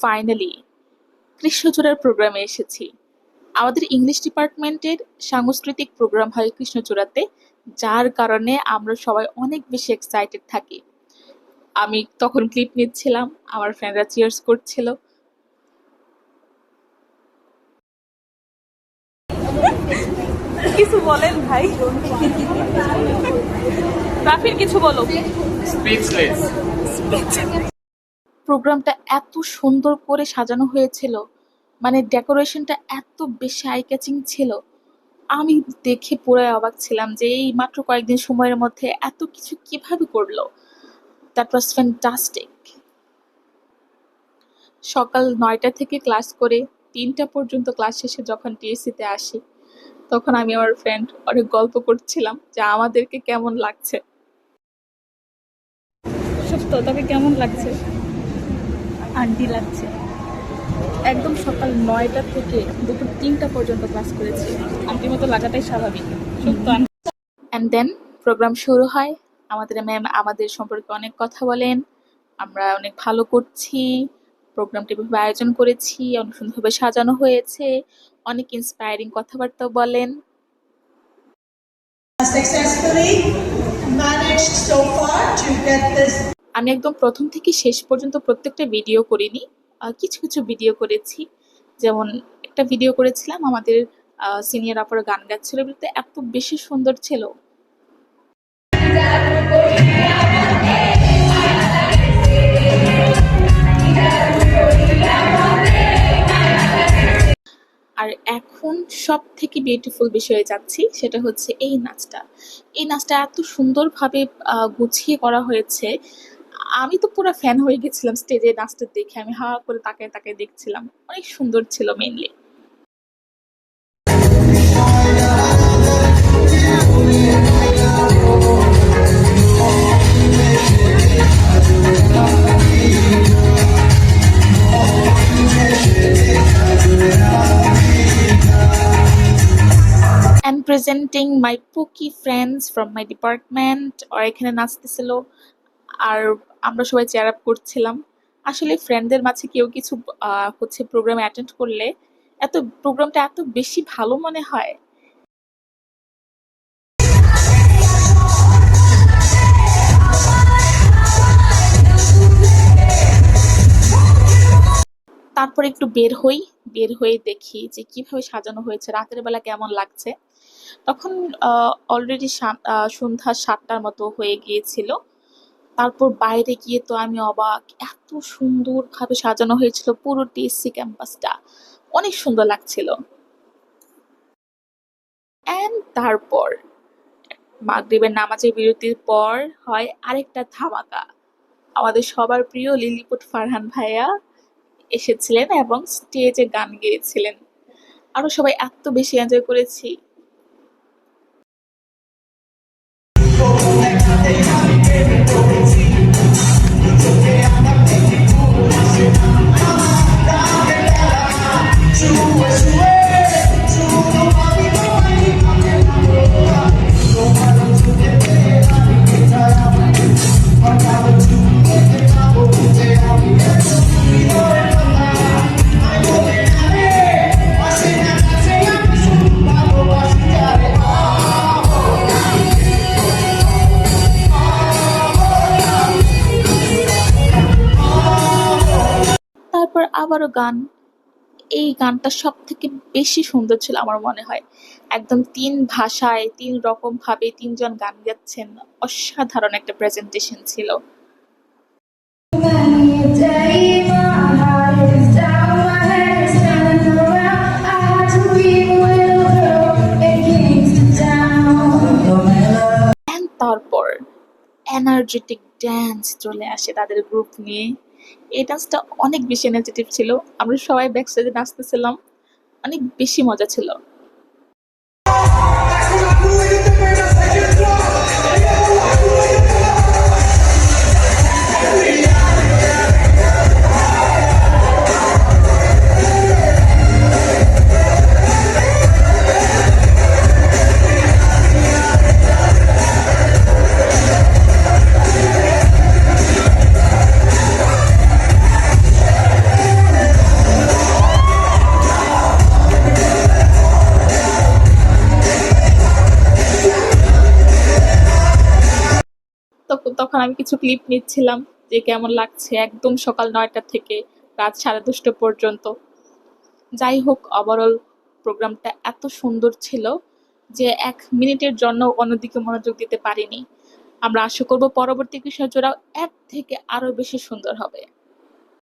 Finally কৃষ্ণচূড়ার প্রোগ্রামে এসেছি। আমাদের ইংলিশ ডিপার্টমেন্টের সাংস্কৃতিক প্রোগ্রাম হয় কৃষ্ণচূড়াতে, যার কারণে আমরা সবাই অনেক বেশি এক্সাইটেড থাকি। আমি তখন ক্লিপ নিচ্ছিলাম, আমার ফ্রেন্ডরা চিয়ার্স করছিল। কিছু বলেন ভাই, রাফির কিছু বলো। স্পিচলেস। প্রোগ্রামটা এত সুন্দর করে সাজানো হয়েছিল, মানে ডেকোরেশনটা এত বেশি আই ক্যাচিং ছিল। আমি দেখে পুরো অবাক ছিলাম যে এই মাত্র কয়েকদিন সময়ের মধ্যে এত কিছু কিভাবে করলো। That was fantastic. সকাল 9টা থেকে ক্লাস করে 3টা পর্যন্ত ক্লাস শেষে যখন টিএসসিতে আসি, তখন আমি আমার ফ্রেন্ড অনেক গল্প করছিলাম যে আমাদেরকে কেমন লাগছে। সত্য, তবে কেমন লাগছে? আন্টি লাগছে। একদম সকাল 9টা থেকে দুপুর 3টা পর্যন্ত ক্লাস করেছি। আন্টির মতো লাগাটাই স্বাভাবিক। সত্য। অ্যান্ড দেন প্রোগ্রাম শুরু হয়। আমাদের ম্যাম আমাদের সম্পর্কে অনেক কথা বলেন, আমরা অনেক ভালো করছি, প্রোগ্রামটি এভাবে আয়োজন করেছি, অনেক সুন্দরভাবে সাজানো হয়েছে, অনেক ইন্সপায়ারিং কথাবার্তা বলেন। Successfully managed so far to get this. আমি একদম প্রথম থেকে শেষ পর্যন্ত প্রত্যেকটা ভিডিও করিনি, কিছু কিছু ভিডিও করেছি। যেমন একটা ভিডিও করেছিলাম আমাদের সিনিয়র আপার গান গাচ্ছিল, বলতে এত বেশি সুন্দর ছিল। আর এখন সব থেকে বিউটিফুল বিষয়ে যাচ্ছি, সেটা হচ্ছে এই নাচটা। এই নাচটা এত সুন্দরভাবে গুছিয়ে করা হয়েছে। আমি তো পুরো ফ্যান হয়ে গেছিলাম স্টেজে নাচটা দেখে। আমি হা করে তাকায় তাকায় দেখছিলাম, অনেক সুন্দর ছিল mainly. And presenting my pookie friends from my department, ওরা এখানে নাচতেছিল আর আমরা সবাই চেয়ার আপ করছিলাম। আসলে ফ্রেন্ডদের মাঝে কেউ কিছু হচ্ছে প্রোগ্রামে অ্যাটেন্ড করলে প্রোগ্রামটা এত বেশি ভালো মনে হয়। তারপর একটু বের হয়ে দেখি যে কিভাবে সাজানো হয়েছে, রাতের বেলা কেমন লাগছে। তখন অলরেডি সন্ধ্যা 7টার মতো হয়ে গিয়েছিল। তারপর বাইরে গিয়ে তো আমি অবাক, এত সুন্দরভাবে সাজানো হয়েছিল পুরো টিএসসি ক্যাম্পাসটা, অনেক সুন্দর লাগছিল। এন্ড তারপর মাগরিবের নামাজের বিরতির পর হয় আরেকটা ধামাকা। আমাদের সবার প্রিয় লিলিপুট ফারহান ভাইয়া এসেছিলেন এবং স্টেজে গান গেয়েছিলেন। আরো সবাই এত বেশি এনজয় করেছি। তারপর আবারও গান। এই গানটা সব থেকে বেশি সুন্দর ছিল আমার মনে হয়। একদম 3 ভাষায় 3 রকম ভাবে 3জন গান গাচ্ছেন, অসাধারণ একটা প্রেজেন্টেশন ছিল। তারপর এনার্জেটিক ড্যান্স চলে আসে তাদের গ্রুপ নিয়ে। এই ডান্সটা অনেক বেশি এনার্জেটিক ছিল, আমরা সবাই ব্যাক স্টেজে নাচতেছিলাম, অনেক বেশি মজা ছিল। তখন আমি কিছু ক্লিপ নিচ্ছিলাম যে কেমন লাগছে একদম সকাল 9টা থেকে রাত 2:30 পর্যন্ত। যাই হোক, ওভারঅল প্রোগ্রামটা এত সুন্দর ছিল যে 1 মিনিটের জন্য অন্যদিকে মনোযোগ দিতে পারিনি। আমরা আশা করব পরবর্তী কিশোর জোড়াও এর থেকে আরো বেশি সুন্দর হবে।